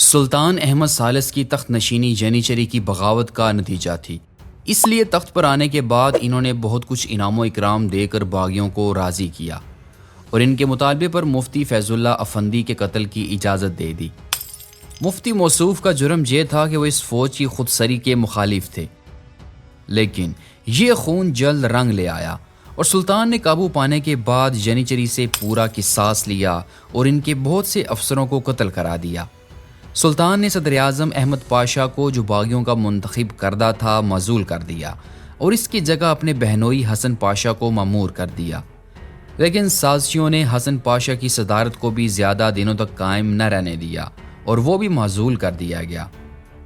سلطان احمد ثالث کی تخت نشینی جینیچری کی بغاوت کا نتیجہ تھی، اس لیے تخت پر آنے کے بعد انہوں نے بہت کچھ انعام و اکرام دے کر باغیوں کو راضی کیا اور ان کے مطالبے پر مفتی فیض اللہ افندی کے قتل کی اجازت دے دی۔ مفتی موصوف کا جرم یہ تھا کہ وہ اس فوج کی خودسری کے مخالف تھے، لیکن یہ خون جلد رنگ لے آیا اور سلطان نے قابو پانے کے بعد جینیچری سے پورا قصاص لیا اور ان کے بہت سے افسروں کو قتل کرا دیا۔ سلطان نے صدر اعظم احمد پاشا کو جو باغیوں کا منتخب کردہ تھا معزول کر دیا اور اس کی جگہ اپنے بہنوئی حسن پاشا کو مامور کر دیا، لیکن سازشیوں نے حسن پاشا کی صدارت کو بھی زیادہ دنوں تک قائم نہ رہنے دیا اور وہ بھی معزول کر دیا گیا۔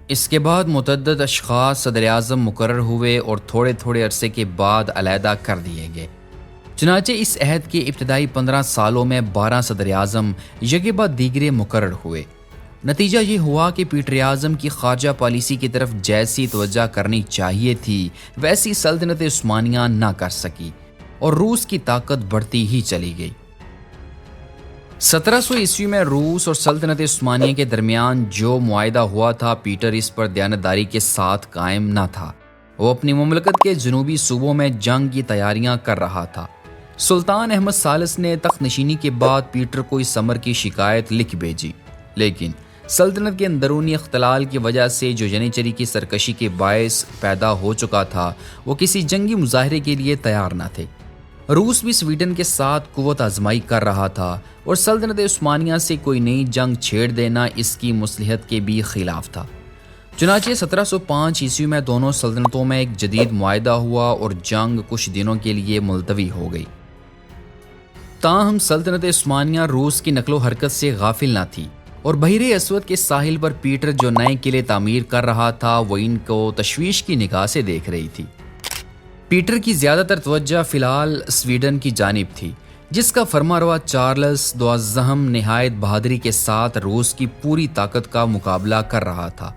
اس کے بعد متعدد اشخاص صدر اعظم مقرر ہوئے اور تھوڑے تھوڑے عرصے کے بعد علیحدہ کر دیے گئے۔ چنانچہ اس عہد کے ابتدائی 15 سالوں میں 12 صدر اعظم یکے بعد دیگرے مقرر ہوئے۔ نتیجہ یہ ہوا کہ پیٹر اعظم کی خارجہ پالیسی کی طرف جیسی توجہ کرنی چاہیے تھی ویسی سلطنت عثمانیہ نہ کر سکی اور روس کی طاقت بڑھتی ہی چلی گئی۔ 1700 عیسوی میں روس اور سلطنت عثمانیہ کے درمیان جو معاہدہ ہوا تھا، پیٹر اس پر دیانتداری کے ساتھ قائم نہ تھا۔ وہ اپنی مملکت کے جنوبی صوبوں میں جنگ کی تیاریاں کر رہا تھا۔ سلطان احمد ثالث نے تخت نشینی کے بعد پیٹر کو اس امر کی شکایت لکھ بھیجی، لیکن سلطنت کے اندرونی اختلال کی وجہ سے جو جینیچری کی سرکشی کے باعث پیدا ہو چکا تھا، وہ کسی جنگی مظاہرے کے لیے تیار نہ تھے۔ روس بھی سویڈن کے ساتھ قوت آزمائی کر رہا تھا اور سلطنت عثمانیہ سے کوئی نئی جنگ چھیڑ دینا اس کی مصلحت کے بھی خلاف تھا۔ چنانچہ 1705 عیسوی میں دونوں سلطنتوں میں ایک جدید معاہدہ ہوا اور جنگ کچھ دنوں کے لیے ملتوی ہو گئی۔ تاہم سلطنت عثمانیہ روس کی نقل و حرکت سے غافل نہ تھی اور بحیرہ اسود کے ساحل پر پیٹر جو نئے قلعے تعمیر کر رہا تھا وہ ان کو تشویش کی نگاہ سے دیکھ رہی تھی۔ پیٹر کی زیادہ تر توجہ فی الحال سویڈن کی جانب تھی، جس کا فرما روا چارلس دوازدہم نہایت بہادری کے ساتھ روس کی پوری طاقت کا مقابلہ کر رہا تھا۔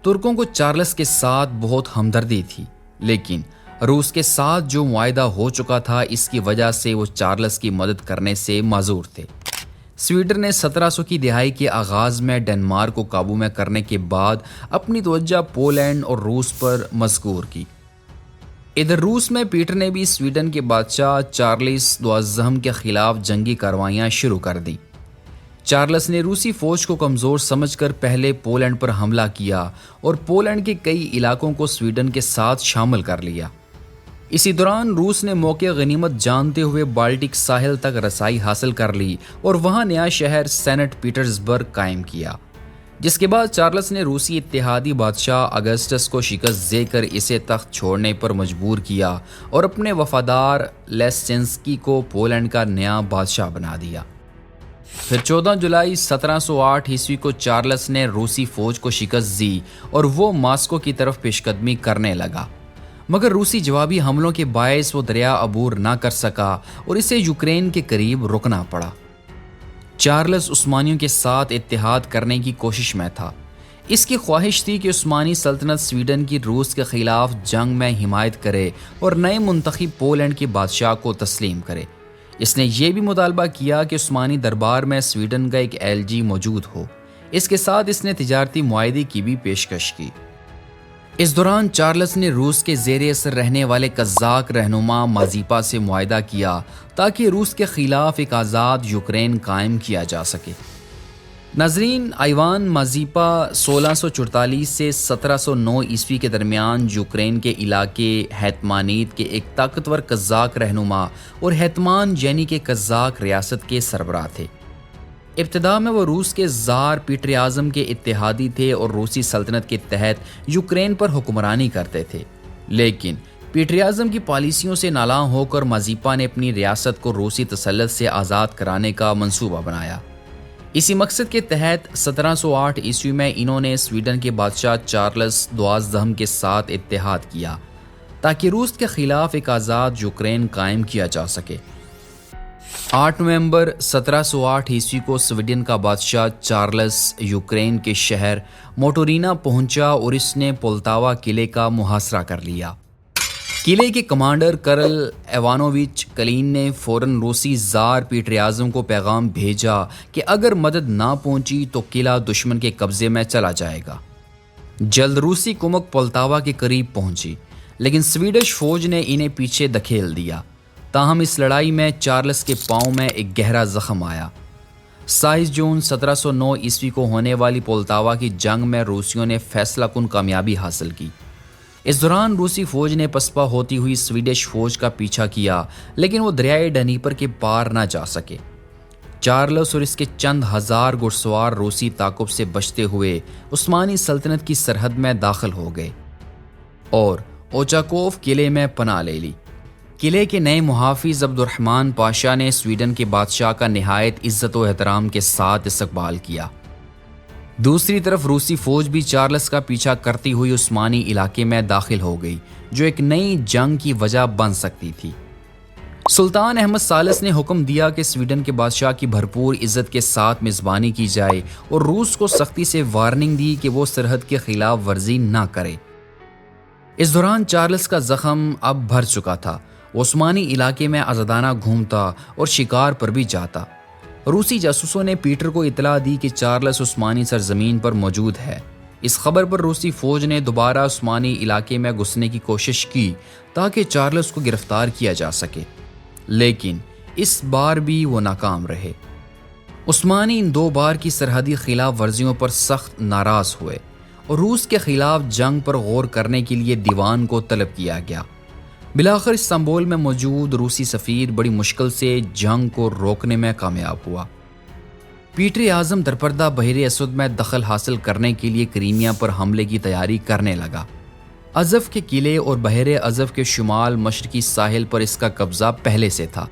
ترکوں کو چارلس کے ساتھ بہت ہمدردی تھی، لیکن روس کے ساتھ جو معاہدہ ہو چکا تھا اس کی وجہ سے وہ چارلس کی مدد کرنے سے معذور تھے۔ سویڈن نے 1700 کی دہائی کے آغاز میں ڈنمارک کو قابو میں کرنے کے بعد اپنی توجہ پولینڈ اور روس پر مذکور کی۔ ادھر روس میں پیٹر نے بھی سویڈن کے بادشاہ چارلس دوازدہم کے خلاف جنگی کارروائیاں شروع کر دیں۔ چارلس نے روسی فوج کو کمزور سمجھ کر پہلے پولینڈ پر حملہ کیا اور پولینڈ کے کئی علاقوں کو سویڈن کے ساتھ شامل کر لیا۔ اسی دوران روس نے موقع غنیمت جانتے ہوئے بالٹک ساحل تک رسائی حاصل کر لی اور وہاں نیا شہر سینٹ پیٹرزبرگ قائم کیا، جس کے بعد چارلس نے روسی اتحادی بادشاہ اگسٹس کو شکست دے کر اسے تخت چھوڑنے پر مجبور کیا اور اپنے وفادار لیسچنسکی کو پولینڈ کا نیا بادشاہ بنا دیا۔ پھر 14 جولائی 1708 عیسوی کو چارلس نے روسی فوج کو شکست دی اور وہ ماسکو کی طرف پیش قدمی کرنے لگا، مگر روسی جوابی حملوں کے باعث وہ دریا عبور نہ کر سکا اور اسے یوکرین کے قریب رکنا پڑا۔ چارلس عثمانیوں کے ساتھ اتحاد کرنے کی کوشش میں تھا۔ اس کی خواہش تھی کہ عثمانی سلطنت سویڈن کی روس کے خلاف جنگ میں حمایت کرے اور نئے منتخب پولینڈ کے بادشاہ کو تسلیم کرے۔ اس نے یہ بھی مطالبہ کیا کہ عثمانی دربار میں سویڈن کا ایک ایلچی موجود ہو۔ اس کے ساتھ اس نے تجارتی معاہدے کی بھی پیشکش کی۔ اس دوران چارلس نے روس کے زیر اثر رہنے والے قزاق رہنما مازیپا سے معاہدہ کیا تاکہ روس کے خلاف ایک آزاد یوکرین قائم کیا جا سکے۔ ناظرین، ایوان مازیپا 1644 سے 1709 عیسوی کے درمیان یوکرین کے علاقے ہیتمانیت کے ایک طاقتور قزاق رہنما اور ہیتمان یعنی کہ قزاق ریاست کے سربراہ تھے۔ ابتدا میں وہ روس کے زار پیٹر اعظم کے اتحادی تھے اور روسی سلطنت کے تحت یوکرین پر حکمرانی کرتے تھے، لیکن پیٹر اعظم کی پالیسیوں سے نالاں ہو کر مازیپا نے اپنی ریاست کو روسی تسلط سے آزاد کرانے کا منصوبہ بنایا۔ اسی مقصد کے تحت 1708 عیسوی میں انہوں نے سویڈن کے بادشاہ چارلس دوازدہم کے ساتھ اتحاد کیا تاکہ روس کے خلاف ایک آزاد یوکرین قائم کیا جا سکے۔ 8 نومبر 1708 عیسوی کو سویڈن کا بادشاہ چارلس یوکرین کے شہر موٹورینا پہنچا اور اس نے پولتاوا قلعے کا محاصرہ کر لیا۔ قلعے کے کمانڈر کرل ایوانووچ کلین نے فوراً روسی زار پیٹر اعظم کو پیغام بھیجا کہ اگر مدد نہ پہنچی تو قلعہ دشمن کے قبضے میں چلا جائے گا۔ جلد روسی کمک پولتاوا کے قریب پہنچی، لیکن سویڈش فوج نے انہیں پیچھے دھکیل دیا۔ تاہم اس لڑائی میں چارلس کے پاؤں میں ایک گہرا زخم آیا۔ 27 جون 1709 عیسوی کو ہونے والی پولتاوا کی جنگ میں روسیوں نے فیصلہ کن کامیابی حاصل کی۔ اس دوران روسی فوج نے پسپا ہوتی ہوئی سویڈش فوج کا پیچھا کیا، لیکن وہ دریائے ڈنیپر کے پار نہ جا سکے۔ چارلس اور اس کے چند ہزار گھڑسوار روسی تعاقب سے بچتے ہوئے عثمانی سلطنت کی سرحد میں داخل ہو گئے اور اوچاکوف قلعے میں پناہ لے لی۔ قلعے کے نئے محافظ عبد الرحمن پاشا نے سویڈن کے بادشاہ کا نہایت عزت و احترام کے ساتھ استقبال کیا۔ دوسری طرف روسی فوج بھی چارلس کا پیچھا کرتی ہوئی عثمانی علاقے میں داخل ہو گئی، جو ایک نئی جنگ کی وجہ بن سکتی تھی۔ سلطان احمد ثالث نے حکم دیا کہ سویڈن کے بادشاہ کی بھرپور عزت کے ساتھ میزبانی کی جائے اور روس کو سختی سے وارننگ دی کہ وہ سرحد کے خلاف ورزی نہ کرے۔ اس دوران چارلس کا زخم اب بھر چکا تھا۔ وہ عثمانی علاقے میں آزادانہ گھومتا اور شکار پر بھی جاتا۔ روسی جاسوسوں نے پیٹر کو اطلاع دی کہ چارلس عثمانی سرزمین پر موجود ہے۔ اس خبر پر روسی فوج نے دوبارہ عثمانی علاقے میں گھسنے کی کوشش کی تاکہ چارلس کو گرفتار کیا جا سکے، لیکن اس بار بھی وہ ناکام رہے۔ عثمانی ان 2 بار کی سرحدی خلاف ورزیوں پر سخت ناراض ہوئے اور روس کے خلاف جنگ پر غور کرنے کے لیے دیوان کو طلب کیا گیا۔ بلاخر استنبول میں موجود روسی سفیر بڑی مشکل سے جنگ کو روکنے میں کامیاب ہوا۔ پیٹر اعظم درپردہ بحر اسود میں دخل حاصل کرنے کے لیے کریمیا پر حملے کی تیاری کرنے لگا۔ ازف کے قلعے اور بحر ازف کے شمال مشرقی ساحل پر اس کا قبضہ پہلے سے تھا۔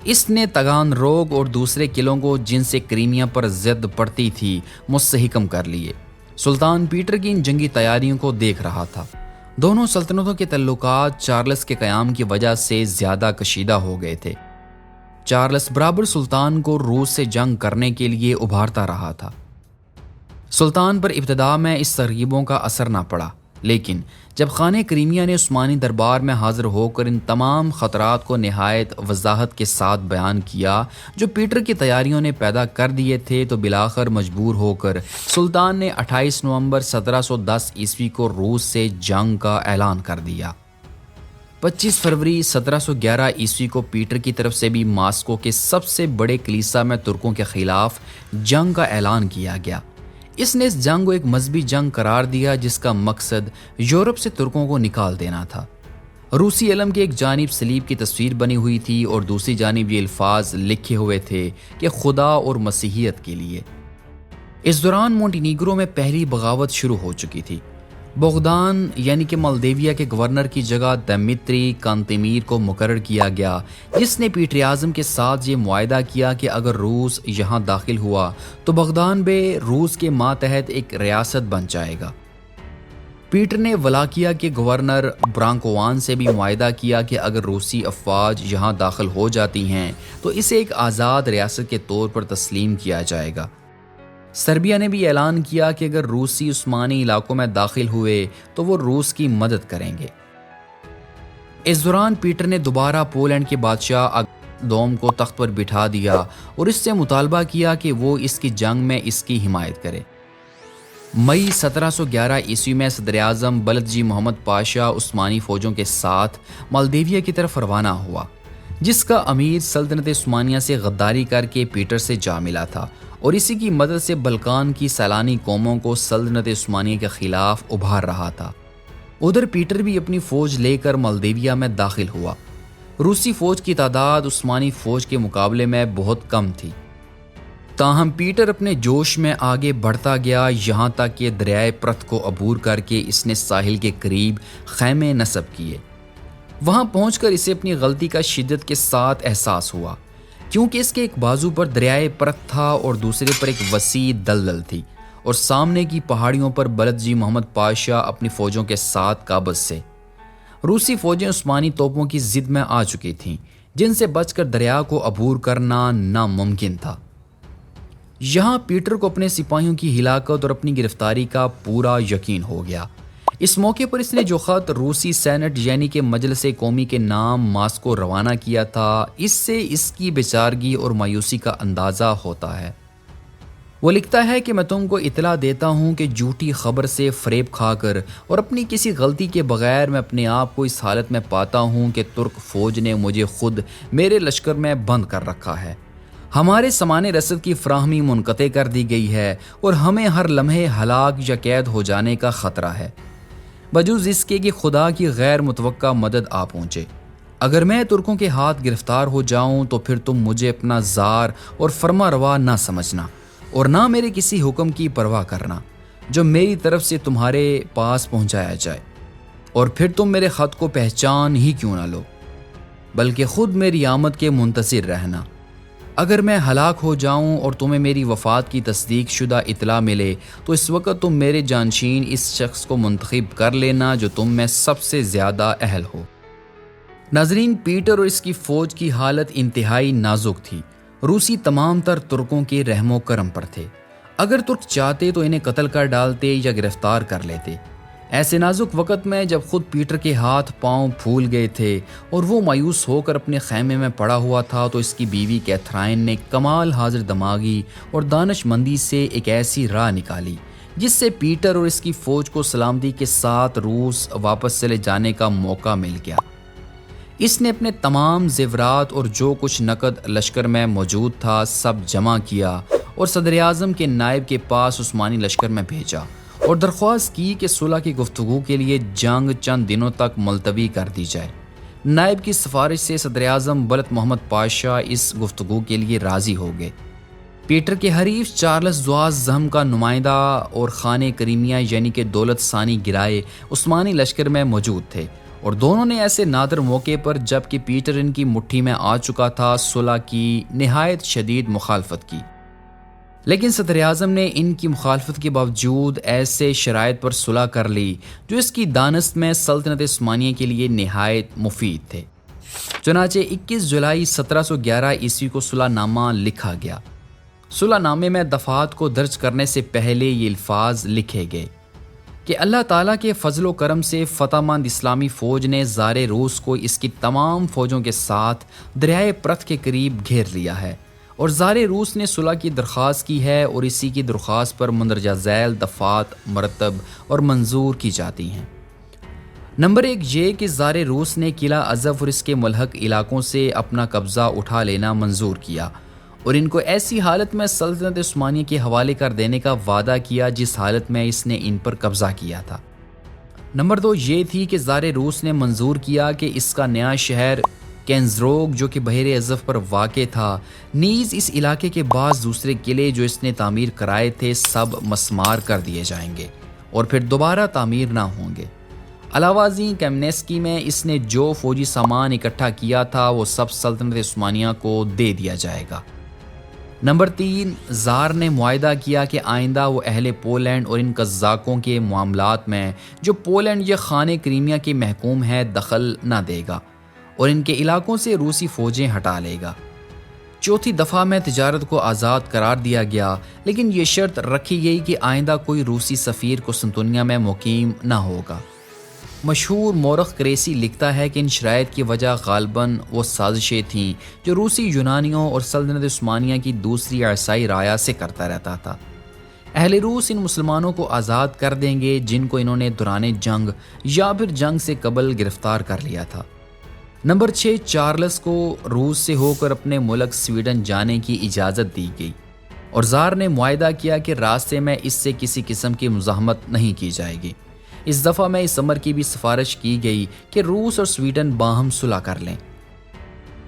اس نے تگان روگ اور دوسرے قلعوں کو جن سے کریمیا پر زد پڑتی تھی مستحکم کر لیے۔ سلطان پیٹر کی ان جنگی تیاریوں کو دیکھ رہا تھا۔ دونوں سلطنتوں کے تعلقات چارلس کے قیام کی وجہ سے زیادہ کشیدہ ہو گئے تھے۔ چارلس برابر سلطان کو روس سے جنگ کرنے کے لیے ابھارتا رہا تھا۔ سلطان پر ابتدا میں اس ترغیبوں کا اثر نہ پڑا، لیکن جب خانہ کریمیا نے عثمانی دربار میں حاضر ہو کر ان تمام خطرات کو نہایت وضاحت کے ساتھ بیان کیا جو پیٹر کی تیاریوں نے پیدا کر دیے تھے، تو بلاخر مجبور ہو کر سلطان نے 28 نومبر 1710 عیسوی کو روس سے جنگ کا اعلان کر دیا۔ 25 فروری 1711 عیسوی کو پیٹر کی طرف سے بھی ماسکو کے سب سے بڑے کلیسا میں ترکوں کے خلاف جنگ کا اعلان کیا گیا۔ اس نے اس جنگ کو ایک مذہبی جنگ قرار دیا جس کا مقصد یورپ سے ترکوں کو نکال دینا تھا۔ روسی علم کی ایک جانب صلیب کی تصویر بنی ہوئی تھی اور دوسری جانب یہ الفاظ لکھے ہوئے تھے کہ خدا اور مسیحیت کے لیے۔ اس دوران مونٹینیگرو میں پہلی بغاوت شروع ہو چکی تھی۔ بوغدان یعنی کہ مالدیویا کے گورنر کی جگہ دمیتری کانتیمیر کو مقرر کیا گیا، جس نے پیٹر اعظم کے ساتھ یہ معاہدہ کیا کہ اگر روس یہاں داخل ہوا تو بغدان بھی روس کے ماتحت ایک ریاست بن جائے گا۔ پیٹر نے ولاکیا کے گورنر برانکوان سے بھی معاہدہ کیا کہ اگر روسی افواج یہاں داخل ہو جاتی ہیں تو اسے ایک آزاد ریاست کے طور پر تسلیم کیا جائے گا۔ سربیا نے بھی اعلان کیا کہ اگر روسی عثمانی علاقوں میں داخل ہوئے تو وہ روس کی مدد کریں گے۔ اس دوران پیٹر نے دوبارہ پولینڈ کے بادشاہ اگدوم کو تخت پر بٹھا دیا اور اس سے مطالبہ کیا کہ وہ اس کی جنگ میں اس کی حمایت کرے۔ مئی 1711 عیسوی میں صدر اعظم بلدجی محمد پاشا عثمانی فوجوں کے ساتھ مالدیویا کی طرف روانہ ہوا، جس کا امیر سلطنت عثمانیہ سے غداری کر کے پیٹر سے جا ملا تھا اور اسی کی مدد سے بلقان کی سیلانی قوموں کو سلطنت عثمانیہ کے خلاف ابھار رہا تھا۔ ادھر پیٹر بھی اپنی فوج لے کر مالدیویا میں داخل ہوا۔ روسی فوج کی تعداد عثمانی فوج کے مقابلے میں بہت کم تھی، تاہم پیٹر اپنے جوش میں آگے بڑھتا گیا، یہاں تک کہ دریائے پرت کو عبور کر کے اس نے ساحل کے قریب خیمے نصب کیے۔ وہاں پہنچ کر اسے اپنی غلطی کا شدت کے ساتھ احساس ہوا، کیونکہ اس کے ایک بازو پر دریائے پرت تھا اور دوسرے پر ایک وسیع دلدل تھی، اور سامنے کی پہاڑیوں پر بلدجی محمد پاشا اپنی فوجوں کے ساتھ قابض سے۔ روسی فوجیں عثمانی توپوں کی زد میں آ چکی تھیں، جن سے بچ کر دریا کو عبور کرنا ناممکن تھا۔ یہاں پیٹر کو اپنے سپاہیوں کی ہلاکت اور اپنی گرفتاری کا پورا یقین ہو گیا۔ اس موقع پر اس نے جو خط روسی سینٹ یعنی کہ مجلس قومی کے نام ماسکو روانہ کیا تھا، اس سے اس کی بیچارگی اور مایوسی کا اندازہ ہوتا ہے۔ وہ لکھتا ہے کہ میں تم کو اطلاع دیتا ہوں کہ جھوٹی خبر سے فریب کھا کر اور اپنی کسی غلطی کے بغیر میں اپنے آپ کو اس حالت میں پاتا ہوں کہ ترک فوج نے مجھے خود میرے لشکر میں بند کر رکھا ہے۔ ہمارے سامان رسد کی فراہمی منقطع کر دی گئی ہے اور ہمیں ہر لمحے ہلاک یا قید ہو جانے کا خطرہ ہے، بجز اس کے کہ خدا کی غیر متوقع مدد آ پہنچے۔ اگر میں ترکوں کے ہاتھ گرفتار ہو جاؤں تو پھر تم مجھے اپنا زار اور فرما روا نہ سمجھنا اور نہ میرے کسی حکم کی پرواہ کرنا جو میری طرف سے تمہارے پاس پہنچایا جائے، اور پھر تم میرے خط کو پہچان ہی کیوں نہ لو، بلکہ خود میری آمد کے منتظر رہنا۔ اگر میں ہلاک ہو جاؤں اور تمہیں میری وفات کی تصدیق شدہ اطلاع ملے تو اس وقت تم میرے جانشین اس شخص کو منتخب کر لینا جو تم میں سب سے زیادہ اہل ہو۔ ناظرین، پیٹر اور اس کی فوج کی حالت انتہائی نازک تھی۔ روسی تمام تر ترکوں کے رحم و کرم پر تھے۔ اگر ترک چاہتے تو انہیں قتل کر ڈالتے یا گرفتار کر لیتے۔ ایسے نازک وقت میں جب خود پیٹر کے ہاتھ پاؤں پھول گئے تھے اور وہ مایوس ہو کر اپنے خیمے میں پڑا ہوا تھا، تو اس کی بیوی کیتھرائن نے کمال حاضر دماغی اور دانش مندی سے ایک ایسی راہ نکالی جس سے پیٹر اور اس کی فوج کو سلامتی کے ساتھ روس واپس چلے جانے کا موقع مل گیا۔ اس نے اپنے تمام زیورات اور جو کچھ نقد لشکر میں موجود تھا سب جمع کیا اور صدر اعظم کے نائب کے پاس عثمانی لشکر میں بھیجا اور درخواست کی کہ صلح کی گفتگو کے لیے جنگ چند دنوں تک ملتوی کر دی جائے۔ نائب کی سفارش سے صدر اعظم بلط محمد پاشا اس گفتگو کے لیے راضی ہو گئے۔ پیٹر کے حریف چارلس زم کا نمائندہ اور خانِ کریمیا یعنی کہ دولت ثانی گرائے عثمانی لشکر میں موجود تھے، اور دونوں نے ایسے نادر موقع پر جب کہ پیٹر ان کی مٹھی میں آ چکا تھا صلح کی نہایت شدید مخالفت کی۔ لیکن صدر اعظم نے ان کی مخالفت کے باوجود ایسے شرائط پر صلح کر لی جو اس کی دانست میں سلطنت عثمانیہ کے لیے نہایت مفید تھے۔ چنانچہ 21 جولائی 1711 عیسوی کو صلح نامہ لکھا گیا۔ صلح نامے میں دفعات کو درج کرنے سے پہلے یہ الفاظ لکھے گئے کہ اللہ تعالیٰ کے فضل و کرم سے فتح مند اسلامی فوج نے زار روس کو اس کی تمام فوجوں کے ساتھ دریائے پرت کے قریب گھیر لیا ہے، اور زار روس نے صلح کی درخواست کی ہے اور اسی کی درخواست پر مندرجہ ذیل دفعات مرتب اور منظور کی جاتی ہیں۔ نمبر 1 یہ کہ زار روس نے قلعہ ازف اور اس کے ملحق علاقوں سے اپنا قبضہ اٹھا لینا منظور کیا اور ان کو ایسی حالت میں سلطنت عثمانیہ کے حوالے کر دینے کا وعدہ کیا جس حالت میں اس نے ان پر قبضہ کیا تھا۔ نمبر 2 یہ تھی کہ زار روس نے منظور کیا کہ اس کا نیا شہر کینزروگ جو کہ بحیر ازف پر واقع تھا نیز اس علاقے کے بعض دوسرے قلعے جو اس نے تعمیر کرائے تھے سب مسمار کر دیے جائیں گے اور پھر دوبارہ تعمیر نہ ہوں گے۔ علاوہ ازیں کیمنسکی میں اس نے جو فوجی سامان اکٹھا کیا تھا وہ سب سلطنت عثمانیہ کو دے دیا جائے گا۔ نمبر 3 زار نے معاہدہ کیا کہ آئندہ وہ اہل پولینڈ اور ان قزاقوں کے معاملات میں جو پولینڈ یا خانِ کریمیا کے محکوم ہے دخل نہ دے گا اور ان کے علاقوں سے روسی فوجیں ہٹا لے گا۔ چوتھی دفعہ میں تجارت کو آزاد قرار دیا گیا، لیکن یہ شرط رکھی گئی کہ آئندہ کوئی روسی سفیر قسطنطنیہ میں مقیم نہ ہوگا۔ مشہور مورخ کریسی لکھتا ہے کہ ان شرائط کی وجہ غالباً وہ سازشیں تھیں جو روسی یونانیوں اور سلطنت عثمانیہ کی دوسری عیسائی رایا سے کرتا رہتا تھا۔ اہل روس ان مسلمانوں کو آزاد کر دیں گے جن کو انہوں نے دوران جنگ یا پھر جنگ سے قبل گرفتار کر لیا تھا۔ نمبر 6 چارلس کو روس سے ہو کر اپنے ملک سویڈن جانے کی اجازت دی گئی اور زار نے معاہدہ کیا کہ راستے میں اس سے کسی قسم کی مزاحمت نہیں کی جائے گی۔ اس دفعہ میں اس امر کی بھی سفارش کی گئی کہ روس اور سویڈن باہم صلح کر لیں،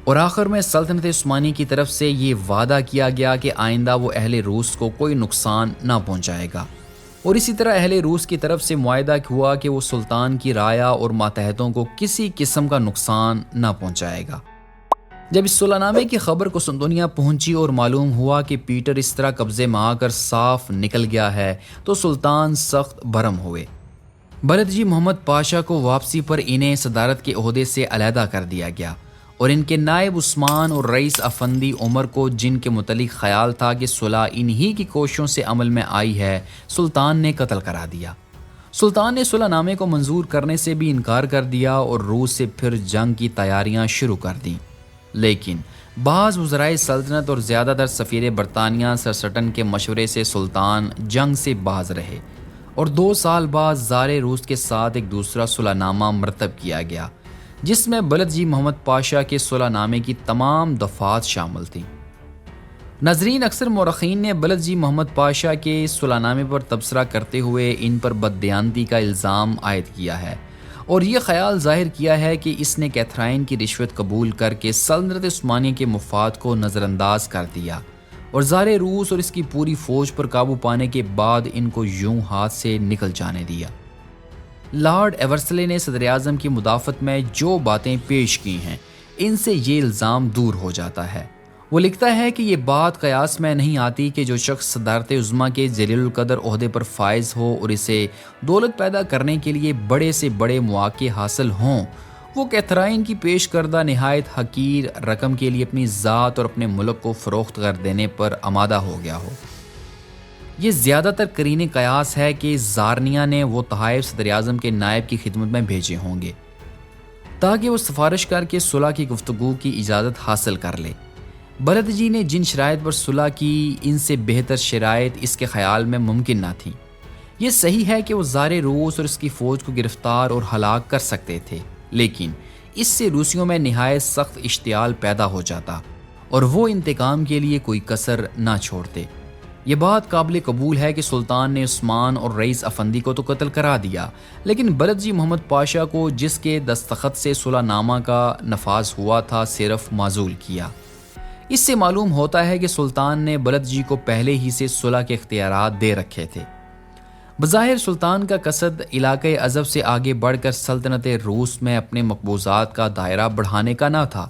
اور آخر میں سلطنت عثمانی کی طرف سے یہ وعدہ کیا گیا کہ آئندہ وہ اہل روس کو کوئی نقصان نہ پہنچائے گا، اور اسی طرح اہل روس کی طرف سے معاہدہ ہوا کہ وہ سلطان کی رعایا اور ماتحتوں کو کسی قسم کا نقصان نہ پہنچائے گا۔ جب اس صلح نامے کی خبر قسطنطنیہ پہنچی اور معلوم ہوا کہ پیٹر اس طرح قبضے میں آ کر صاف نکل گیا ہے تو سلطان سخت برہم ہوئے۔ بلدجی محمد پاشا کو واپسی پر انہیں صدارت کے عہدے سے علیحدہ کر دیا گیا اور ان کے نائب عثمان اور رئیس افندی عمر کو جن کے متعلق خیال تھا کہ صلح انہی کی کوششوں سے عمل میں آئی ہے سلطان نے قتل کرا دیا۔ سلطان نے صلح نامے کو منظور کرنے سے بھی انکار کر دیا اور روس سے پھر جنگ کی تیاریاں شروع کر دیں، لیکن بعض وزرائے سلطنت اور زیادہ تر سفیر برطانیہ سر سٹن کے مشورے سے سلطان جنگ سے باز رہے اور 2 سال بعد زار روس کے ساتھ ایک دوسرا صلح نامہ مرتب کیا گیا، جس میں بلخجی محمد پاشا کے صلح نامے کی تمام دفعات شامل تھیں۔ ناظرین، اکثر مورخین نے بلخجی محمد پاشا کے صلح نامے پر تبصرہ کرتے ہوئے ان پر بددیانتی کا الزام عائد کیا ہے اور یہ خیال ظاہر کیا ہے کہ اس نے کیتھرائن کی رشوت قبول کر کے سلطنت عثمانیہ کے مفاد کو نظر انداز کر دیا اور زار روس اور اس کی پوری فوج پر قابو پانے کے بعد ان کو یوں ہاتھ سے نکل جانے دیا۔ لارڈ ایورسلے نے صدر اعظم کی مدافعت میں جو باتیں پیش کی ہیں ان سے یہ الزام دور ہو جاتا ہے۔ وہ لکھتا ہے کہ یہ بات قیاس میں نہیں آتی کہ جو شخص صدارت عظمیٰ کے جلیل القدر عہدے پر فائز ہو اور اسے دولت پیدا کرنے کے لیے بڑے سے بڑے مواقع حاصل ہوں، وہ کیتھرائن کی پیش کردہ نہایت حقیر رقم کے لیے اپنی ذات اور اپنے ملک کو فروخت کر دینے پر آمادہ ہو گیا ہو۔ یہ زیادہ تر قرین قیاس ہے کہ زارنیہ نے وہ تحائف صدر اعظم کے نائب کی خدمت میں بھیجے ہوں گے تاکہ وہ سفارش کر کے صلح کی گفتگو کی اجازت حاصل کر لے۔ بلخجی نے جن شرائط پر صلح کی، ان سے بہتر شرائط اس کے خیال میں ممکن نہ تھیں۔ یہ صحیح ہے کہ وہ زار روس اور اس کی فوج کو گرفتار اور ہلاک کر سکتے تھے، لیکن اس سے روسیوں میں نہایت سخت اشتعال پیدا ہو جاتا اور وہ انتقام کے لیے کوئی کسر نہ چھوڑتے۔ یہ بات قابل قبول ہے کہ سلطان نے عثمان اور رئیس افندی کو تو قتل کرا دیا، لیکن بلخجی محمد پاشا کو، جس کے دستخط سے صلح نامہ کا نفاذ ہوا تھا، صرف معزول کیا۔ اس سے معلوم ہوتا ہے کہ سلطان نے بلخجی کو پہلے ہی سے صلح کے اختیارات دے رکھے تھے۔ بظاہر سلطان کا قصد علاقۂ عزب سے آگے بڑھ کر سلطنت روس میں اپنے مقبوضات کا دائرہ بڑھانے کا نہ تھا،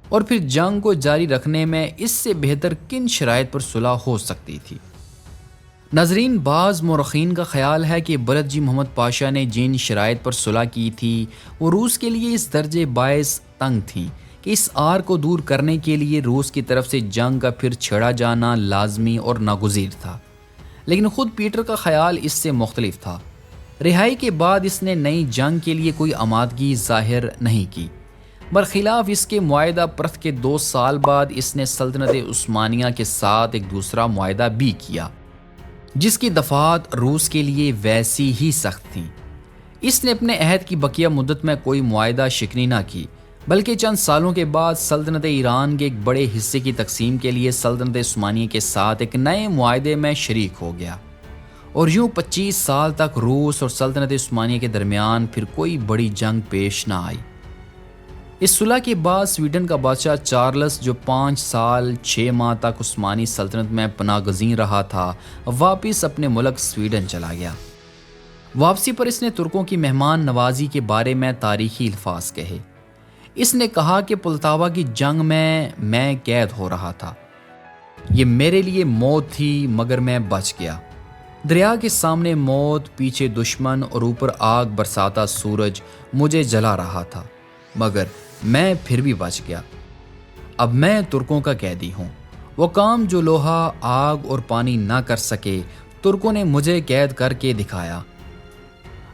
اور پھر جنگ کو جاری رکھنے میں اس سے بہتر کن شرائط پر صلح ہو سکتی تھی؟ ناظرین، بعض مورخین کا خیال ہے کہ بلخجی محمد پاشا نے جن شرائط پر صلح کی تھی وہ روس کے لیے اس درجے باعث تنگ تھیں کہ اس آر کو دور کرنے کے لیے روس کی طرف سے جنگ کا پھر چھڑا جانا لازمی اور ناگزیر تھا، لیکن خود پیٹر کا خیال اس سے مختلف تھا۔ رہائی کے بعد اس نے نئی جنگ کے لیے کوئی آمادگی ظاہر نہیں کی، برخلاف اس کے معاہدہ پرتھ کے 2 سال بعد اس نے سلطنت عثمانیہ کے ساتھ ایک دوسرا معاہدہ بھی کیا، جس کی دفعات روس کے لیے ویسی ہی سخت تھیں۔ اس نے اپنے عہد کی بقیہ مدت میں کوئی معاہدہ شکنی نہ کی، بلکہ چند سالوں کے بعد سلطنت ایران کے ایک بڑے حصے کی تقسیم کے لیے سلطنت عثمانیہ کے ساتھ ایک نئے معاہدے میں شریک ہو گیا، اور یوں 25 سال تک روس اور سلطنت عثمانیہ کے درمیان پھر کوئی بڑی جنگ پیش نہ آئی۔ اس صلح کے بعد سویڈن کا بادشاہ چارلس، جو 5 سال 6 ماہ تک عثمانی سلطنت میں پناہ گزین رہا تھا، واپس اپنے ملک سویڈن چلا گیا۔ واپسی پر اس نے ترکوں کی مہمان نوازی کے بارے میں تاریخی الفاظ کہے۔ اس نے کہا کہ پلتاوا کی جنگ میں قید ہو رہا تھا، یہ میرے لیے موت تھی مگر میں بچ گیا۔ دریا کے سامنے موت، پیچھے دشمن اور اوپر آگ برساتا سورج مجھے جلا رہا تھا، مگر میں پھر بھی بچ گیا۔ اب میں ترکوں کا قیدی ہوں۔ وہ کام جو لوہا، آگ اور پانی نہ کر سکے، ترکوں نے مجھے قید کر کے دکھایا،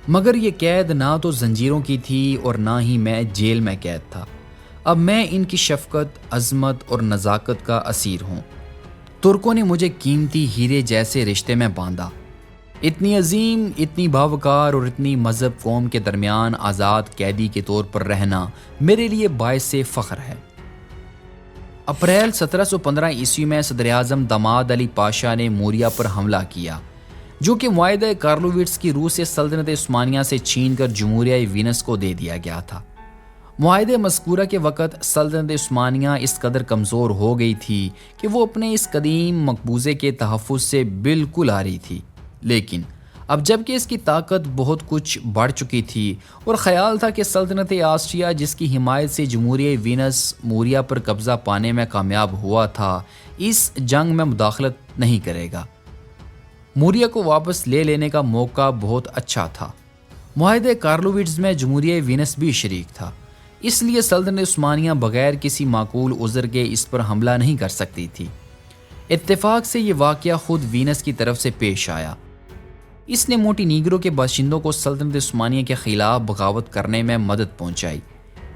مگر یہ قید نہ تو زنجیروں کی تھی اور نہ ہی میں جیل میں قید تھا۔ اب میں ان کی شفقت، عظمت اور نزاکت کا اسیر ہوں۔ ترکوں نے مجھے قیمتی ہیرے جیسے رشتے میں باندھا۔ اتنی عظیم، اتنی باوقار اور اتنی مذہب قوم کے درمیان آزاد قیدی کے طور پر رہنا میرے لیے باعث فخر ہے۔ اپریل 1715 عیسوی میں صدر اعظم داماد علی پاشا نے موریا پر حملہ کیا، جو کہ معاہدہ کارلووٹس کی روح سے سلطنت عثمانیہ سے چھین کر جمہوریہ وینس کو دے دیا گیا تھا۔ معاہدے مذکورہ کے وقت سلطنت عثمانیہ اس قدر کمزور ہو گئی تھی کہ وہ اپنے اس قدیم مقبوضے کے تحفظ سے بالکل عاری تھی، لیکن اب جب کہ اس کی طاقت بہت کچھ بڑھ چکی تھی اور خیال تھا کہ سلطنت آسٹریا، جس کی حمایت سے جمہوریہ وینس موریا پر قبضہ پانے میں کامیاب ہوا تھا، اس جنگ میں مداخلت نہیں کرے گا، موریا کو واپس لے لینے کا موقع بہت اچھا تھا۔ معاہدہ کارلووٹس میں جمہوریہ وینس بھی شریک تھا، اس لیے سلطنت عثمانیہ بغیر کسی معقول عذر کے اس پر حملہ نہیں کر سکتی تھی۔ اتفاق سے یہ واقعہ خود وینس کی طرف سے پیش آیا۔ اس نے مونٹی نیگرو کے باشندوں کو سلطنت عثمانیہ کے خلاف بغاوت کرنے میں مدد پہنچائی،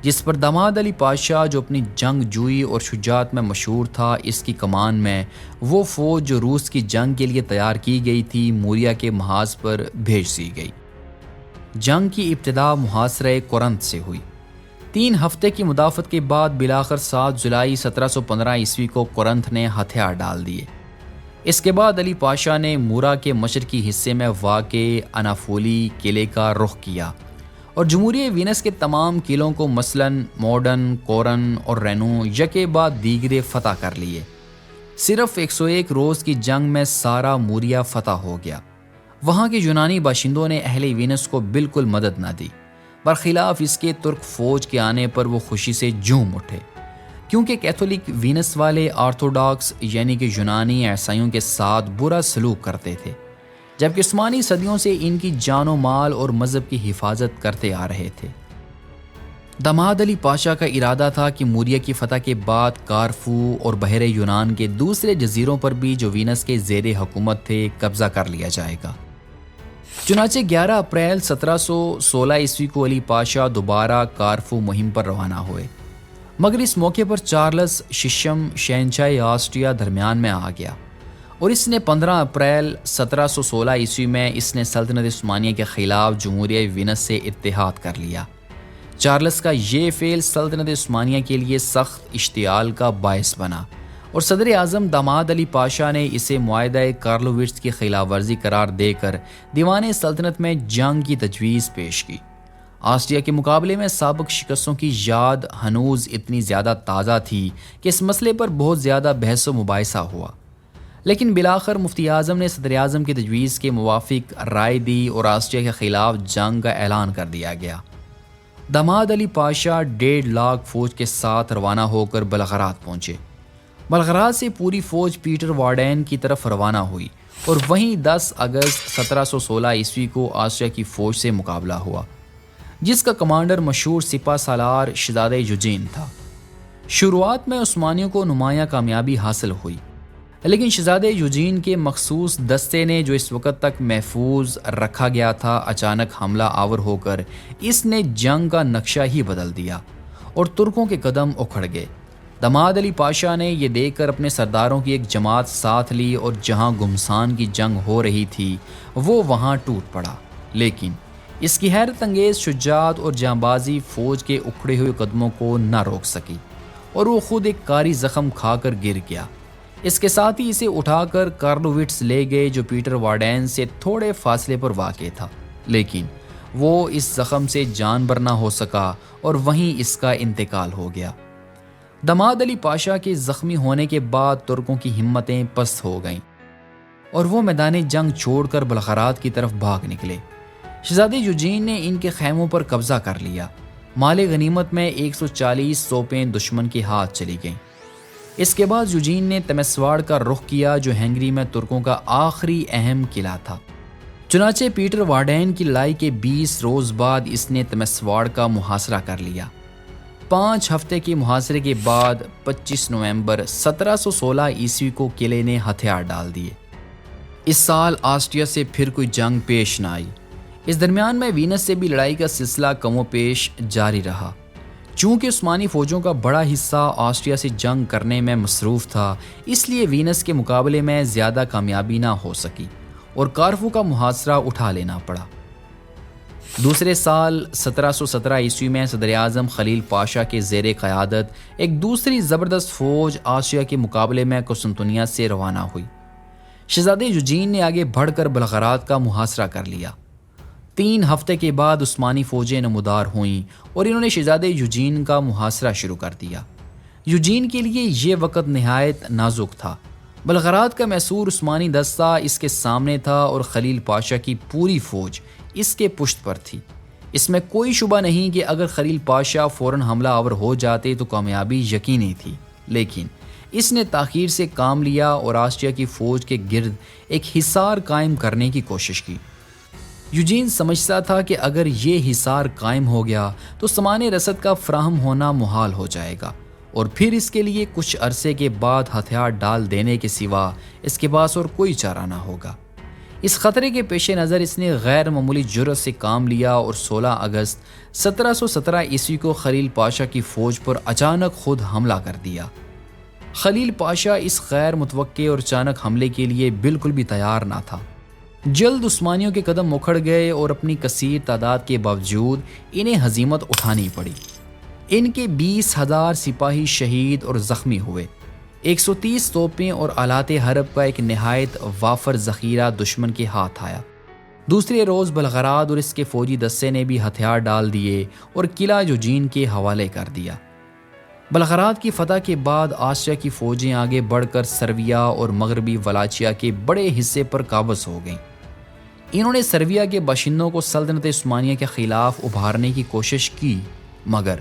جس پر داماد علی پاشا جو اپنی جنگ جوئی اور شجاعت میں مشہور تھا، اس کی کمان میں وہ فوج جو روس کی جنگ کے لیے تیار کی گئی تھی موریا کے محاذ پر بھیج دی گئی۔ جنگ کی ابتدا محاصرہ کرنت سے ہوئی۔ 3 ہفتے کی مدافعت کے بعد بالآخر 7 جولائی 1715 عیسوی کو کرنت نے ہتھیار ڈال دیے۔ اس کے بعد علی پاشا نے مورا کے مشرقی حصے میں واقع انافولی قلعے کا رخ کیا اور جمہوریہ وینس کے تمام قلعوں کو مثلاً موڈن، کورن اور رینو یکے بعد دیگرے فتح کر لیے۔ صرف 101 روز کی جنگ میں سارا موریا فتح ہو گیا۔ وہاں کے یونانی باشندوں نے اہل وینس کو بالکل مدد نہ دی، برخلاف اس کے ترک فوج کے آنے پر وہ خوشی سے جھوم اٹھے، کیونکہ کیتھولک وینس والے آرتھوڈاکس یعنی کہ یونانی عیسائیوں کے ساتھ برا سلوک کرتے تھے، جبکہ عثمانی صدیوں سے ان کی جان و مال اور مذہب کی حفاظت کرتے آ رہے تھے۔ داماد علی پاشا کا ارادہ تھا کہ موریا کی فتح کے بعد کارفو اور بحر یونان کے دوسرے جزیروں پر بھی جو وینس کے زیر حکومت تھے قبضہ کر لیا جائے گا۔ چنانچہ 11 اپریل 1716 عیسوی کو علی پاشا دوبارہ کارفو مہم پر روانہ ہوئے، مگر اس موقع پر چارلس ششم شہنشاہ آسٹریا درمیان میں آ گیا اور اس نے 15 اپریل 1716 عیسوی میں اس نے سلطنت عثمانیہ کے خلاف جمہوریہ وینس سے اتحاد کر لیا۔ چارلس کا یہ فعل سلطنت عثمانیہ کے لیے سخت اشتعال کا باعث بنا اور صدر اعظم داماد علی پاشا نے اسے معاہدہ کارلووٹس کی خلاف ورزی قرار دے کر دیوان سلطنت میں جنگ کی تجویز پیش کی۔ آسٹریا کے مقابلے میں سابق شکستوں کی یاد ہنوز اتنی زیادہ تازہ تھی کہ اس مسئلے پر بہت زیادہ بحث و مباحثہ ہوا، لیکن بالآخر مفتی اعظم نے صدر اعظم کی تجویز کے موافق رائے دی اور آسٹریا کے خلاف جنگ کا اعلان کر دیا گیا۔ داماد علی پاشا 1.5 لاکھ فوج کے ساتھ روانہ ہو کر بلغراد پہنچے۔ بلغراد سے پوری فوج پیٹر وارڈین کی طرف روانہ ہوئی اور وہیں 10 اگست 1716 عیسوی کو آسٹریا کی فوج سے مقابلہ ہوا، جس کا کمانڈر مشہور سپہ سالار شہزادہ یوجین تھا۔ شروعات میں عثمانیوں کو نمایاں کامیابی حاصل ہوئی، لیکن شہزادہ یوجین کے مخصوص دستے نے جو اس وقت تک محفوظ رکھا گیا تھا اچانک حملہ آور ہو کر اس نے جنگ کا نقشہ ہی بدل دیا اور ترکوں کے قدم اکھڑ گئے۔ داماد علی پاشا نے یہ دیکھ کر اپنے سرداروں کی ایک جماعت ساتھ لی اور جہاں گمسان کی جنگ ہو رہی تھی وہ وہاں ٹوٹ پڑا، لیکن اس کی حیرت انگیز شجاعت اور جانبازی فوج کے اکھڑے ہوئے قدموں کو نہ روک سکی اور وہ خود ایک کاری زخم کھا کر گر گیا۔ اس کے ساتھ ہی اسے اٹھا کر کارلووٹس لے گئے جو پیٹر وارڈین سے تھوڑے فاصلے پر واقع تھا، لیکن وہ اس زخم سے جان بر نہ ہو سکا اور وہیں اس کا انتقال ہو گیا۔ داماد علی پاشا کے زخمی ہونے کے بعد ترکوں کی ہمتیں پست ہو گئیں اور وہ میدان جنگ چھوڑ کر بلغراد کی طرف بھاگ نکلے۔ شہزادہ یوجین نے ان کے خیموں پر قبضہ کر لیا۔ مال غنیمت میں 140 توپیں دشمن کے ہاتھ چلی گئیں۔ اس کے بعد یوجین نے تمسواڑ کا رخ کیا جو ہنگری میں ترکوں کا آخری اہم قلعہ تھا۔ چنانچہ پیٹر وارڈین کی لڑائی کے 20 روز بعد اس نے تمسواڑ کا محاصرہ کر لیا۔ 5 ہفتے کے محاصرے کے بعد 25 نومبر 1716 عیسوی کو قلعے نے ہتھیار ڈال دیے۔ اس سال آسٹریا سے پھر کوئی جنگ پیش نہ آئی۔ اس درمیان میں وینس سے بھی لڑائی کا سلسلہ کم و بیش جاری رہا۔ چونکہ عثمانی فوجوں کا بڑا حصہ آسٹریا سے جنگ کرنے میں مصروف تھا، اس لیے وینس کے مقابلے میں زیادہ کامیابی نہ ہو سکی اور کارفو کا محاصرہ اٹھا لینا پڑا۔ دوسرے سال 1717 عیسوی میں صدر اعظم خلیل پاشا کے زیر قیادت ایک دوسری زبردست فوج آسٹریا کے مقابلے میں قسطنطنیہ سے روانہ ہوئی۔ شہزادہ یوجین نے آگے بڑھ کر بلغراد کا محاصرہ کر لیا۔ 3 ہفتے کے بعد عثمانی فوجیں نمودار ہوئیں اور انہوں نے شہزادہ یوجین کا محاصرہ شروع کر دیا۔ یوجین کے لیے یہ وقت نہایت نازک تھا۔ بلغراد کا محصور عثمانی دستہ اس کے سامنے تھا اور خلیل پاشا کی پوری فوج اس کے پشت پر تھی۔ اس میں کوئی شبہ نہیں کہ اگر خلیل پاشا فوراً حملہ آور ہو جاتے تو کامیابی یقینی تھی، لیکن اس نے تاخیر سے کام لیا اور آسٹریا کی فوج کے گرد ایک حصار قائم کرنے کی کوشش کی۔ یوجین سمجھتا تھا کہ اگر یہ حصار قائم ہو گیا تو سامان رسد کا فراہم ہونا محال ہو جائے گا اور پھر اس کے لیے کچھ عرصے کے بعد ہتھیار ڈال دینے کے سوا اس کے پاس اور کوئی چارہ نہ ہوگا۔ اس خطرے کے پیش نظر اس نے غیر معمولی جرأت سے کام لیا اور 16 اگست 1717 عیسوی کو خلیل پاشا کی فوج پر اچانک خود حملہ کر دیا۔ خلیل پاشا اس غیر متوقع اور اچانک حملے کے لیے بالکل بھی تیار نہ تھا۔ جلد عثمانیوں کے قدم اکھڑ گئے اور اپنی کثیر تعداد کے باوجود انہیں ہزیمت اٹھانی پڑی۔ ان کے 20,000 سپاہی شہید اور زخمی ہوئے۔ 130 توپیں اور آلات حرب کا ایک نہایت وافر ذخیرہ دشمن کے ہاتھ آیا۔ دوسرے روز بلغراد اور اس کے فوجی دستے نے بھی ہتھیار ڈال دیے اور قلعہ جوجین کے حوالے کر دیا۔ بلغراد کی فتح کے بعد آسٹریا کی فوجیں آگے بڑھ کر سرویا اور مغربی ولاچیا کے بڑے حصے پر قابض ہو گئیں۔ انہوں نے سرویا کے باشندوں کو سلطنت عثمانیہ کے خلاف ابھارنے کی کوشش کی، مگر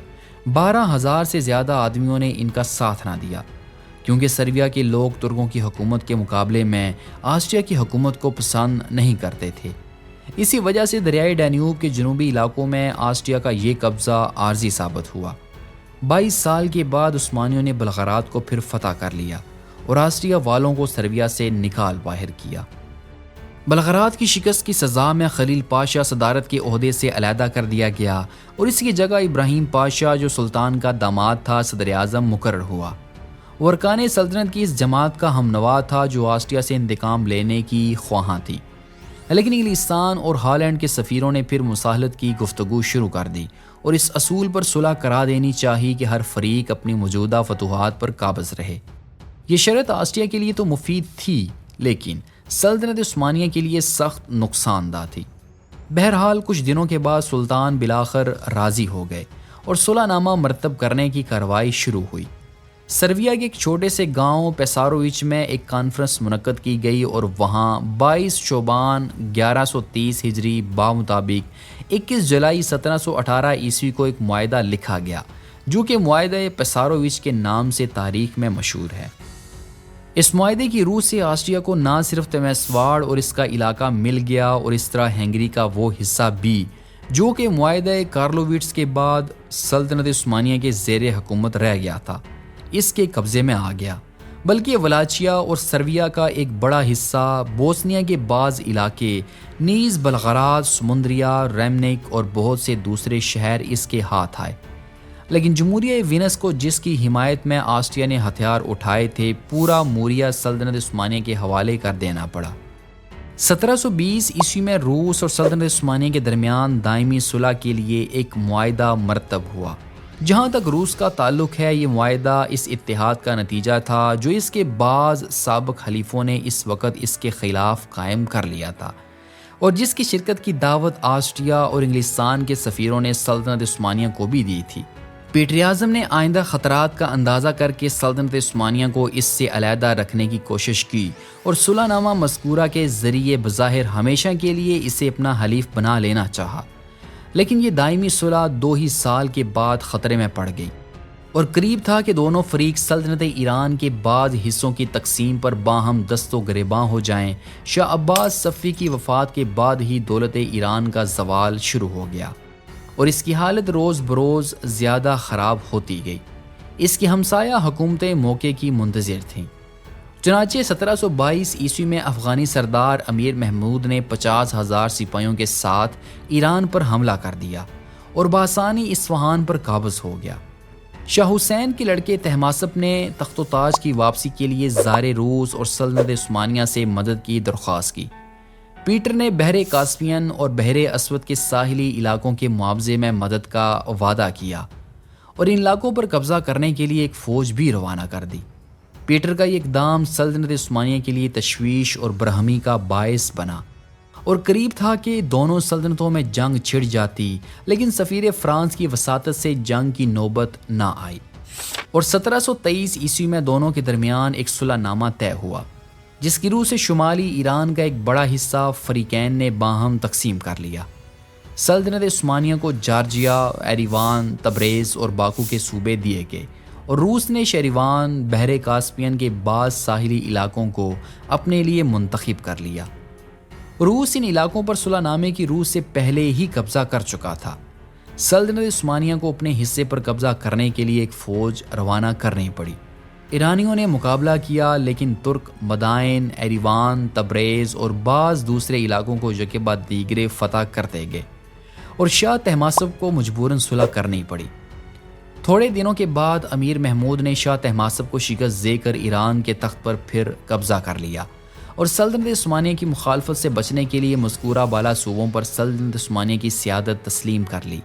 12,000 سے زیادہ آدمیوں نے ان کا ساتھ نہ دیا، کیونکہ سرویا کے لوگ ترکوں کی حکومت کے مقابلے میں آسٹریا کی حکومت کو پسند نہیں کرتے تھے۔ اسی وجہ سے دریائے ڈانیوب کے جنوبی علاقوں میں آسٹریا کا یہ قبضہ عارضی ثابت ہوا۔ 22 سال کے بعد عثمانیوں نے بلغراد کو پھر فتح کر لیا اور آسٹریا والوں کو سرویا سے نکال باہر کیا۔ بلغراد کی شکست کی سزا میں خلیل پاشا صدارت کے عہدے سے علیحدہ کر دیا گیا اور اس کی جگہ ابراہیم پاشا جو سلطان کا داماد تھا صدر اعظم مقرر ہوا۔ وہ ارکان سلطنت کی اس جماعت کا ہم نوا تھا جو آسٹریا سے انتقام لینے کی خواہاں تھی، لیکن انگلستان اور ہالینڈ کے سفیروں نے پھر مصالحت کی گفتگو شروع کر دی اور اس اصول پر صلح کرا دینی چاہیے کہ ہر فریق اپنی موجودہ فتوحات پر قابض رہے۔ یہ شرط آسٹریا کے لیے تو مفید تھی، لیکن سلطنت عثمانیہ کے لیے سخت نقصان دہ تھی۔ بہرحال کچھ دنوں کے بعد سلطان بلاخر راضی ہو گئے اور صلح نامہ مرتب کرنے کی کارروائی شروع ہوئی۔ سرویا کے ایک چھوٹے سے گاؤں پیسارووچ میں ایک کانفرنس منعقد کی گئی اور وہاں 22 شعبان 1130 ہجری بمطابق 21 جولائی 1718 عیسوی کو ایک معاہدہ لکھا گیا، جو کہ معاہدہ پیسارووچ کے نام سے تاریخ میں مشہور ہے۔ اس معاہدے کی روح سے آسٹریا کو نہ صرف تمیسواڑ اور اس کا علاقہ مل گیا اور اس طرح ہنگری کا وہ حصہ بھی جو کہ معاہدہ کارلووٹس کے بعد سلطنت عثمانیہ کے زیر حکومت رہ گیا تھا، اس کے قبضے میں آ گیا، بلکہ ولاچیا اور سرویا کا ایک بڑا حصہ، بوسنیا کے بعض علاقے، نیز بلغراد، سمندریا، ریمنک اور بہت سے دوسرے شہر اس کے ہاتھ آئے۔ لیکن جمہوریہ وینس کو جس کی حمایت میں آسٹریا نے ہتھیار اٹھائے تھے، پورا موریا سلطنت عثمانیہ کے حوالے کر دینا پڑا۔ 1720 عیسوی میں روس اور سلطنت عثمانیہ کے درمیان دائمی صلح کے لیے ایک معاہدہ مرتب ہوا۔ جہاں تک روس کا تعلق ہے، یہ معاہدہ اس اتحاد کا نتیجہ تھا جو اس کے بعض سابق حلیفوں نے اس وقت اس کے خلاف قائم کر لیا تھا، اور جس کی شرکت کی دعوت آسٹریا اور انگلستان کے سفیروں نے سلطنت عثمانیہ کو بھی دی تھی۔ پیٹر اعظم نے آئندہ خطرات کا اندازہ کر کے سلطنت عثمانیہ کو اس سے علیحدہ رکھنے کی کوشش کی اور صلح نامہ مذکورہ کے ذریعے بظاہر ہمیشہ کے لیے اسے اپنا حلیف بنا لینا چاہا، لیکن یہ دائمی صلح 2 ہی سال کے بعد خطرے میں پڑ گئی اور قریب تھا کہ دونوں فریق سلطنت ایران کے بعض حصوں کی تقسیم پر باہم دست و گریباں ہو جائیں۔ شاہ عباس صفوی کی وفات کے بعد ہی دولت ایران کا زوال شروع ہو گیا اور اس کی حالت روز بروز زیادہ خراب ہوتی گئی۔ اس کی ہمسایہ حکومتیں موقع کی منتظر تھیں۔ چنانچہ 1722 عیسوی میں افغانی سردار امیر محمود نے 50,000 سپاہیوں کے ساتھ ایران پر حملہ کر دیا اور بآسانی اصفہان پر قابض ہو گیا۔ شاہ حسین کے لڑکے طہماسپ نے تخت و تاج کی واپسی کے لیے زار روس اور سلطنت عثمانیہ سے مدد کی درخواست کی۔ پیٹر نے بحر کاسپین اور بحر اسود کے ساحلی علاقوں کے معاوضے میں مدد کا وعدہ کیا اور ان علاقوں پر قبضہ کرنے کے لیے ایک فوج بھی روانہ کر دی۔ پیٹر کا یہ اقدام سلطنت عثمانیہ کے لیے تشویش اور برہمی کا باعث بنا اور قریب تھا کہ دونوں سلطنتوں میں جنگ چھڑ جاتی، لیکن سفیر فرانس کی وساطت سے جنگ کی نوبت نہ آئی اور 1723 عیسوی میں دونوں کے درمیان ایک صلح نامہ طے ہوا، جس کی روح سے شمالی ایران کا ایک بڑا حصہ فریقین نے باہم تقسیم کر لیا۔ سلطنت عثمانیہ کو جارجیا، ایریوان، تبریز اور باکو کے صوبے دیے گئے اور روس نے شیریوان، بحر کاسپین کے بعض ساحلی علاقوں کو اپنے لیے منتخب کر لیا۔ روس ان علاقوں پر صلح نامے کی روح سے پہلے ہی قبضہ کر چکا تھا۔ سلطنت عثمانیہ کو اپنے حصے پر قبضہ کرنے کے لیے ایک فوج روانہ کرنی پڑی۔ ایرانیوں نے مقابلہ کیا، لیکن ترک مدائن، ایریوان، تبریز اور بعض دوسرے علاقوں کو یکے بعد دیگرے فتح کرتے گئے اور شاہ طہماسپ کو مجبوراً صلح کرنی پڑی۔ تھوڑے دنوں کے بعد امیر محمود نے شاہ طہماسپ کو شکست دے کر ایران کے تخت پر پھر قبضہ کر لیا اور سلطنت عثمانیہ کی مخالفت سے بچنے کے لیے مذکورہ بالا صوبوں پر سلطنت عثمانیہ کی سیادت تسلیم کر لی۔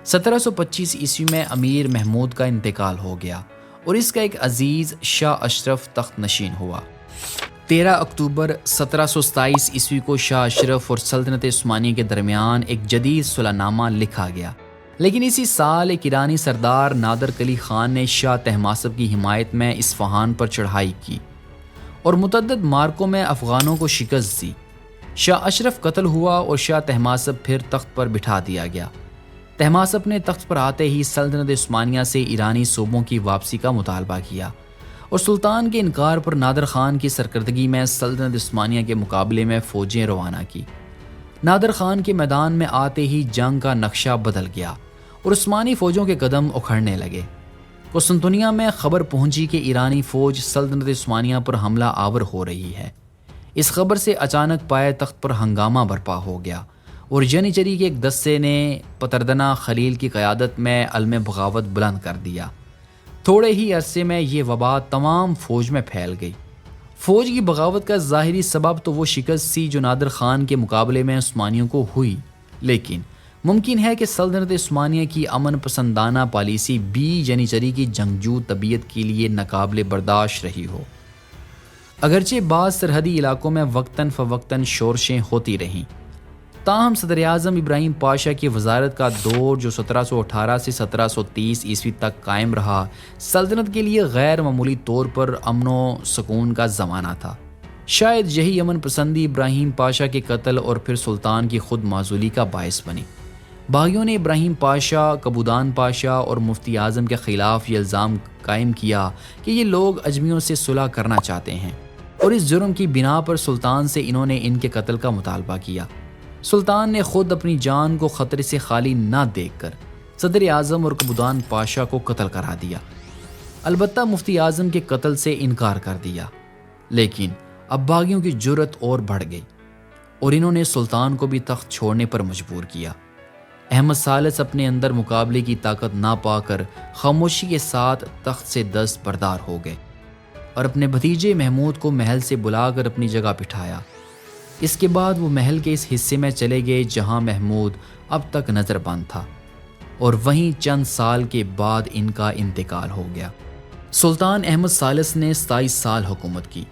1725 عیسوی میں امیر محمود کا انتقال ہو گیا اور اس کا ایک عزیز شاہ اشرف تخت نشین ہوا۔ 13 اکتوبر 1727 عیسوی کو شاہ اشرف اور سلطنت عثمانیہ کے درمیان ایک جدید صلح نامہ لکھا گیا، لیکن اسی سال ایک ایرانی سردار نادر قلی خان نے شاہ طہماسپ کی حمایت میں اصفہان پر چڑھائی کی اور متعدد مارکوں میں افغانوں کو شکست دی۔ شاہ اشرف قتل ہوا اور شاہ طہماسپ پھر تخت پر بٹھا دیا گیا۔ طہماسپ نے تخت پر آتے ہی سلطنت عثمانیہ سے ایرانی صوبوں کی واپسی کا مطالبہ کیا اور سلطان کے انکار پر نادر خان کی سرکردگی میں سلطنت عثمانیہ کے مقابلے میں فوجیں روانہ کی۔ نادر خان کے میدان میں آتے ہی جنگ کا نقشہ بدل گیا اور عثمانی فوجوں کے قدم اکھڑنے لگے۔ قسطنطنیہ میں خبر پہنچی کہ ایرانی فوج سلطنت عثمانیہ پر حملہ آور ہو رہی ہے۔ اس خبر سے اچانک پائے تخت پر ہنگامہ برپا ہو گیا اور جنیچری کے ایک دستے نے پتردنا خلیل کی قیادت میں علم بغاوت بلند کر دیا۔ تھوڑے ہی عرصے میں یہ وبا تمام فوج میں پھیل گئی۔ فوج کی بغاوت کا ظاہری سبب تو وہ شکست سی جو نادر خان کے مقابلے میں عثمانیوں کو ہوئی، لیکن ممکن ہے کہ سلطنت عثمانیہ کی امن پسندانہ پالیسی بھی جنیچری کی جنگجو طبیعت کے لیے ناقابل برداشت رہی ہو۔ اگرچہ بعض سرحدی علاقوں میں وقتاً فوقتاً شورشیں ہوتی رہیں، تاہم صدر اعظم ابراہیم پاشا کی وزارت کا دور جو 1718 سے 1730 عیسوی تک قائم رہا، سلطنت کے لیے غیر معمولی طور پر امن و سکون کا زمانہ تھا۔ شاید یہی امن پسندی ابراہیم پاشا کے قتل اور پھر سلطان کی خود معزولی کا باعث بنی۔ باغیوں نے ابراہیم پاشا، کبودان پاشا اور مفتی اعظم کے خلاف یہ الزام قائم کیا کہ یہ لوگ اجمیوں سے صلح کرنا چاہتے ہیں اور اس جرم کی بنا پر سلطان سے انہوں نے ان کے قتل کا مطالبہ کیا۔ سلطان نے خود اپنی جان کو خطرے سے خالی نہ دیکھ کر صدر اعظم اور کبودان پاشا کو قتل کرا دیا۔ البتہ مفتی اعظم کے قتل سے انکار کر دیا، لیکن اب باغیوں کی جرت اور بڑھ گئی اور انہوں نے سلطان کو بھی تخت چھوڑنے پر مجبور کیا۔ احمد ثالث اپنے اندر مقابلے کی طاقت نہ پا کر خاموشی کے ساتھ تخت سے دستبردار ہو گئے اور اپنے بھتیجے محمود کو محل سے بلا کر اپنی جگہ بٹھایا۔ اس کے بعد وہ محل کے اس حصے میں چلے گئے جہاں محمود اب تک نظر بند تھا اور وہیں چند سال کے بعد ان کا انتقال ہو گیا۔ سلطان احمد ثالث نے 27 سال حکومت کی۔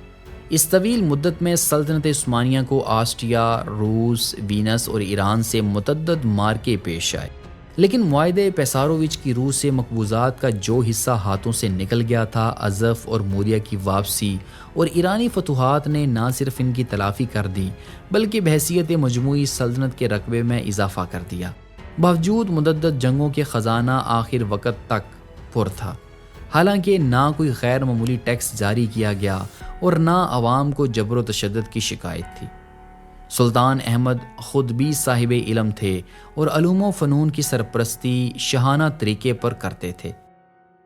اس طویل مدت میں سلطنت عثمانیہ کو آسٹریا، روس، وینس اور ایران سے متعدد مارکے پیش آئے، لیکن معاہدے پیسارووچ کی روس سے مقبوضات کا جو حصہ ہاتھوں سے نکل گیا تھا، ازف اور موریا کی واپسی اور ایرانی فتوحات نے نہ صرف ان کی تلافی کر دی بلکہ بحیثیت مجموعی سلطنت کے رقبے میں اضافہ کر دیا۔ باوجود متعدد جنگوں کے خزانہ آخر وقت تک پر تھا، حالانکہ نہ کوئی غیر معمولی ٹیکس جاری کیا گیا اور نہ عوام کو جبر و تشدد کی شکایت تھی۔ سلطان احمد خود بھی صاحب علم تھے اور علوم و فنون کی سرپرستی شاہانہ طریقے پر کرتے تھے۔